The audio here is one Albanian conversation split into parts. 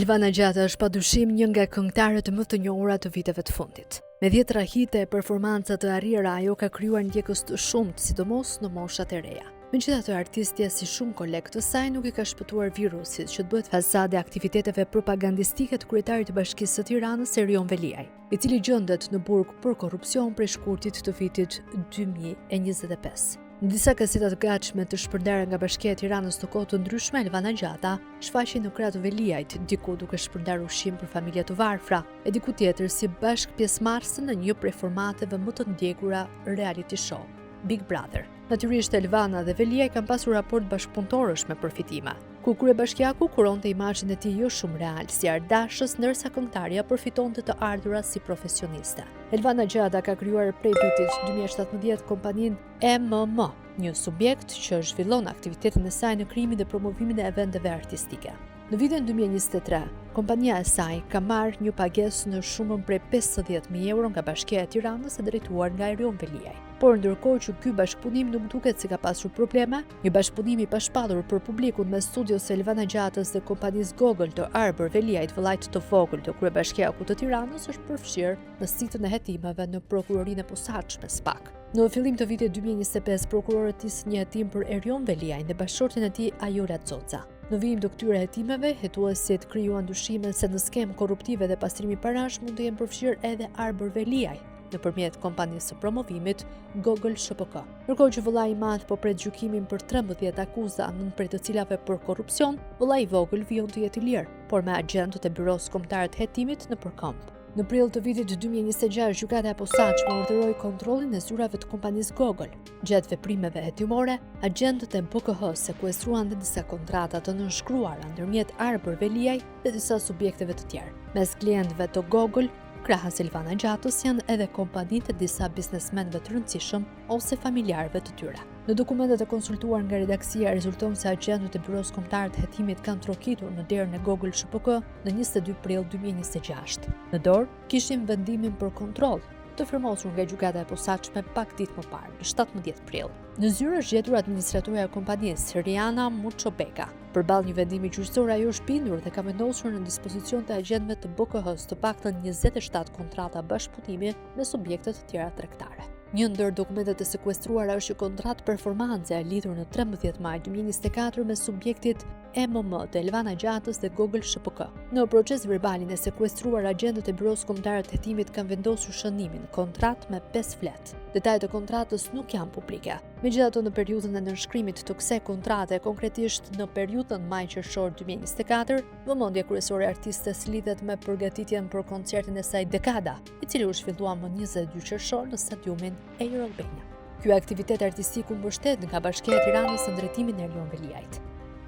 Elvana Gjata është padyshim një nga këngëtarët më të njohura të viteve të fundit. Me 10 hite e performanca të arriera, ajo ka krijuar ndjekës të shumtë, sidomos në moshat e reja. Megjithatë, artistja si shumë kolegë të saj nuk i ka shpëtuar virusit që të bëhet fazade aktiviteteve propagandistike të kryetarit të Bashkisë së Tiranës, Erion Veliaj, i cili gjendet në burg për korrupsion prej shkurtit të vitit 2025. Në disa kaseta të gatshme të shpërndarë nga Bashkia e Tiranës në kohë të ndryshme, Elvana Gjata shfaqej në krah të Veliajt, diku duke shpërndarë ushqim për familje të varfra, e diku tjetër si bashk pjesëmarrëse në një prej formateve më të ndjekura reality show, Big Brother. Natyrisht Elvana dhe Veliaj kanë pasur raport bashkëpunëtorësh me përfitime, ku kryebashkiaku kuronte imazhin e tij jo shumë real si ardashës, ndërsa këngëtarja përfitonte të ardhurat si profesioniste. Elvana Gjata ka krijuar prej vitit 2017 kompaninë MM, një subjekt që zhvillon aktivitetin e saj në krijimin dhe promovimin e eventeve artistike. Në vitin 2023, kompania e saj ka marrë një pagesë në shumën prej 50.000 euro nga Bashkia e Tiranës e drejtuar nga Erion Veliaj. Por ndërkohë që ky bashkëpunim nuk duket se ka pasur probleme, një bashkëpunim i pashpallur për publikun me studios së Elvana Gjatës dhe kompanisë Google të Arbër Veliajt, vëllait të vogël të kryebashkiakut të Tiranës, është përfshirë në sitën e hetimeve në prokurorinë e posaçme SPAK. Në fillim të vitit 2025, prokurorët nisën një hetim për Erion Veliajin dhe bashkëshorten e tij Ajola Xoca. Në vijim të këtyre hetimeve, hetuesit krijuan dyshimin se në skemë korruptive dhe pastrimi parash mund të jenë përfshirë edhe Arbër Veliaj nëpërmjet kompanisë së promovimit Google SPK. Ndërkohë që vëllai i madh po pret gjykimin për 13 akuza, nën prej të cilave për korrupsion, vëllai i vogël vijon të jetë i lirë, por me agjentët e Byros Kombëtar të Hetimit në përkëmb. Në prill të vitit 2026, gjykata e posaçme urdhëroi kontrollin e zyrave të kompanisë Google. Gjatë veprimeve hetimore, agjentët e BKH sekuestruan dhe disa kontrata të nënshkruara ndërmjet Arbër Veliaj dhe disa subjekteve të tjerë. Mes klientëve të Google, krahas Elvana Gjatës, janë edhe kompanitë e disa biznesmenëve të rëndësishëm ose familjarëve të tyre. Në dokumentet e konsultuar nga redaksia rezulton se agjentët e Byros Kombëtar të Hetimit kanë trokitur në derën e Google SPK në 22 prill 2026. Në dorë kishin vendimin për kontroll, të firmosur nga gjykata e posaçme pak ditë më parë, në 17 prill. Në zyrë është gjetur administratorja e kompanisë, Riana Muçobeka. Përballë një vendimi gjyqësor, ajo është bindur dhe ka vendosur në dispozicion të agjentëve të BKH-s të paktën 27 kontrata bashkëpunimi me subjekte të tjera tregtare. Një ndër dokumentet e sekuestruara është një kontratë performance e lidhur në 13 maj 2024 me subjektit MM të Elvana Gjatës dhe Google SPK. Në proces verbalin e sekuestruar, agjentët e Byros Kombëtar të Hetimit kanë vendosur shënimin kontratë me 5 flet. Detajet e kontratës nuk janë publike. Megjithatë, në periudhën e nënshkrimit të kësaj kontrate, konkretisht në periudhën maj-qershor 2024, vëmendja kryesore e artistes lidhet me përgatitjen për koncertin e saj Dekada, i cili u zhvillua më 22 qershor në stadiumin Air Albania. Ky aktivitet artistik u mbështet nga Bashkia e Tiranës në drejtimin e Erion Veliajt.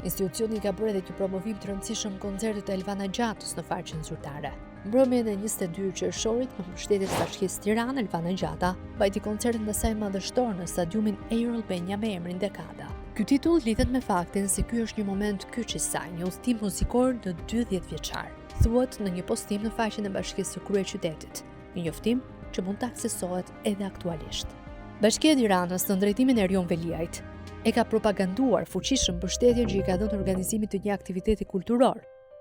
Institucioni ka bërë edhe një promovim të rëndësishëm koncertit të Elvana Gjatës në faqen zyrtare. Mbrëmjen e 22 qershorit në mbështetjes së Bashkisë Tiranë, Elvana Gjata mbajti koncertin e saj madhështor në stadiumin Air Albania me emrin Dekada. Ky titull lidhet me faktin se ky është një moment kyç i saj, një udhtim muzikor në 20 vjeçar. Thuhet në një postim në faqen e Bashkisë së kryeqytetit, një njoftim që mund të aksesohet edhe aktualisht. Bashkia e Tiranës në drejtimin e Erion Veliajt e ka propaganduar fuqishëm mbështetjen që i ka dhënë organizimit të një aktiviteti kulturor,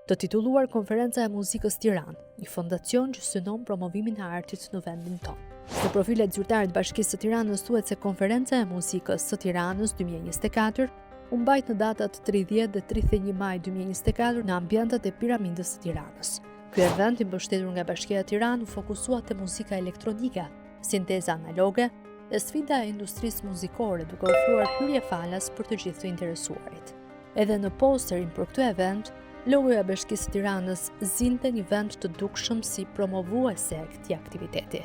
të titulluar Konferenca e Muzikës Tiranë, një fondacion që synon promovimin e artit në vendin tonë. Në profilet zyrtare të Bashkisë së Tiranës thuhet se Konferenca e Muzikës së Tiranës 2024 u mbajt në datat 30 dhe 31 maj 2024 në ambientet e Piramidës së Tiranës. Ky event i mbështetur nga Bashkia e Tiranës u fokusua te muzika elektronike, sinteza analoge dhe sfida e industrisë muzikore, duke ofruar hyrje falas për të gjithë të interesuarit. Edhe në posterin për këtë event, logoja e Bashkisë së Tiranës zinte një vend të dukshëm si promovuese e këtij aktiviteti.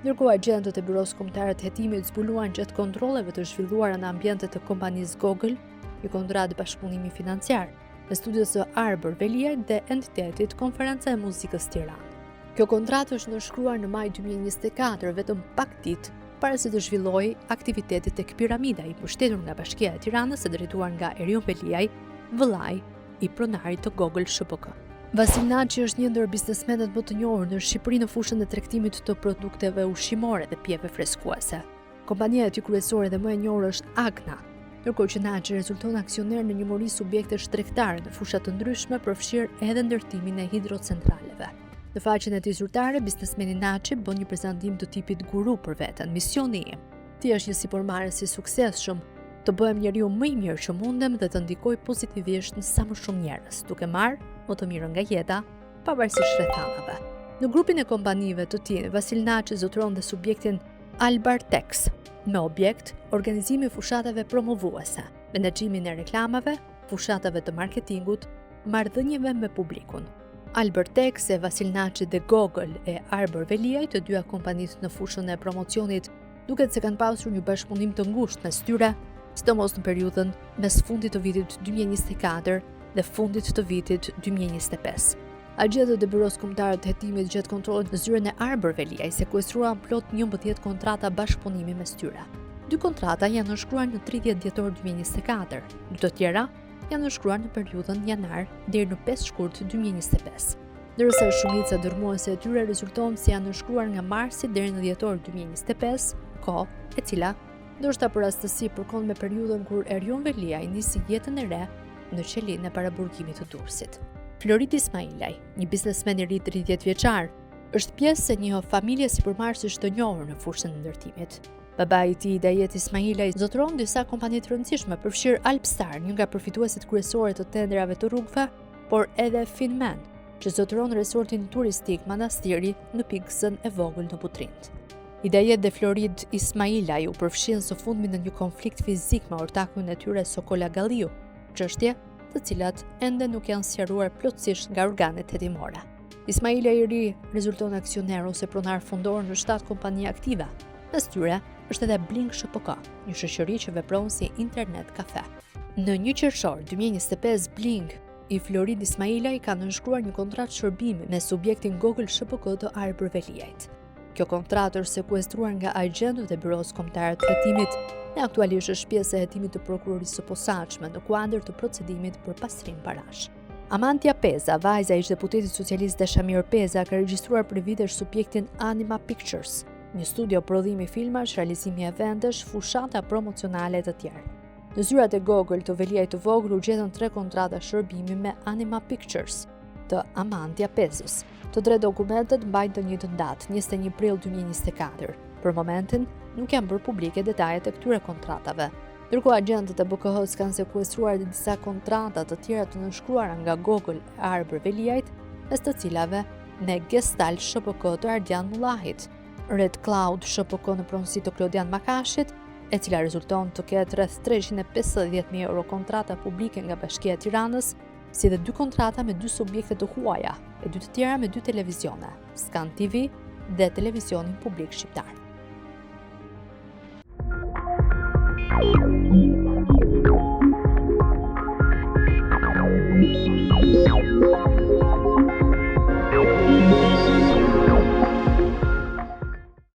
Ndërkohë, agjentët e Byros Kombëtar të Hetimit zbuluan gjatë kontrolleve të zhvilluara në ambientet të kompanisë Google një kontratë bashkëpunimi financiar me studios së Arbër Veliaj dhe entitetit Konferenca e Muzikës Tiranë. Kjo kontratë është nënshkruar në maj 2024, vetëm pak ditë para se të zhvillojë aktiviteti tek Piramida, i mbështetur nga Bashkia e Tiranës e drejtuar nga Erion Veliaj, vëllai i pronarit të Google SPK. Vasil Naçi është një ndër biznesmenët më të njohur në Shqipëri në fushën e tregtimit të produkteve ushqimore dhe pjeve freskuese. Kompania e tij kryesore dhe më e njohur është Agna, ndërkohë që Naçi rezulton aksioner në një mori subjektesh tregtare në fusha të ndryshme, përfshirë edhe ndërtimin e hidrocentraleve. Në faqen e tij zyrtare, biznesmeni Naçi bën një prezantim të tipit guru për veten. Misioni im: ti është një sipërmarrës i suksesshëm, të bëhem njeriu më i mirë që mundem dhe të ndikoj pozitivisht në sa më shumë njerëz, duke marrë më të mirën nga jeta, pavarësisht rrethanave. Në grupin e kompanive të tij, Vasil Naçi zotëron dhe subjektin Albartex, me objekt organizimi fushatave promovuese, menaxhimin e reklamave, fushatave të marketingut, marrëdhënieve me publikun. Albartex e Vasil Naçi dhe Google e Arbor Veliaj, të dyja kompanitë në fushën e promocionit, duket se kanë pasur një bashkëpunim të ngushtë mes tyre, sidomos në periudhën mes fundit të vitit 2024 dhe fundit të vitit 2025. Agentët e Byros Kombëtare të Hetimit gjatë kontrollit në zyrën e Arbor Veliaj sekuestruan plot 11 kontrata bashkëpunimi mes tyre. 2 kontrata janë nënshkruar në 30 dhjetor 2024, 2 të tjera janë nënshkruar në periudhën janar deri në 5 shkurt 2025. Ndërsa shumica dërmuese e tyre rezulton se janë nënshkruar nga marsi deri në dhjetor 2025, kohë e cila ndoshta për rastësi përkon me periudhën kur Erion Veliaj nisi jetën e re në qelinë e paraburgimit të Durrësit. Florid Ismailaj, një biznesmen i ri 30 vjeçar, është pjesë e një familje sipërmarrësish të njohur në fushën e ndërtimit. Babai i tij, Dajet Ismailaj, zotëron disa kompani të rëndësishme, përfshirë Alpstar, një nga përfituesit kryesorë të tenderave të rrugëve, por edhe Finman, që zotëron resortin turistik Manastiri në pikësën e vogël në Butrind. Dajet dhe Florid Ismailaj u përfshin së fundmi në një konflikt fizik me ortakun e tyre Sokola Galliu, çështje të cilat ende nuk janë sqaruar plotësisht nga organet hetimore. Ismailaj i ri rezulton aksioner ose pronar fondor në 7 kompani aktive. Mes tyre është edhe Blink SHPK, një shoqëri që vepron si internet kafe. Në 1 qershor 2025, Blink i Florid Ismailaj ka nënshkruar një kontratë shërbimi me subjektin Google SHPK të Arbor Veliajt. Kjo kontratë është sekuestruar nga agjentët e Byros Kombëtare të Hetimit, në aktualisht është pjesë e hetimit të prokurorisë së posaçme në kuadër të procedimit për pastrim parash. Amantia Peza, vajza e ish-deputetit socialist Dashamir Peza, ka regjistruar për vitesh subjektin Anima Pictures, një studio prodhimi filmash, realizimi eventesh, fushata promocionale të tjerë. Në zyrat e Google të Veliajt të vogël u gjetën 3 kontrata shërbimi me Anima Pictures të Amantia Pezës. Të 3 dokumentet mbajnë të njëjtën datë, 21 prill 2024. Për momentin, nuk janë bërë publike detajet e këtyre kontratave. Ndërkohë agjentët e BKH-s kanë sekuestruar disa kontrata të tjera të nënshkruara nga Google e Arbor Veliajt, mes të cilave me Gestal SHPK të Ardian Mullahit, Red Cloud SHPK në pronësi të Klodian Makashit, e cila rezulton të ketë rreth 350.000 euro kontrata publike nga Bashkia e Tiranës, si dhe 2 kontrata me 2 subjekte të huaja, e 2 të tjera me 2 televizione, Skan TV dhe Televizionin Publik Shqiptar.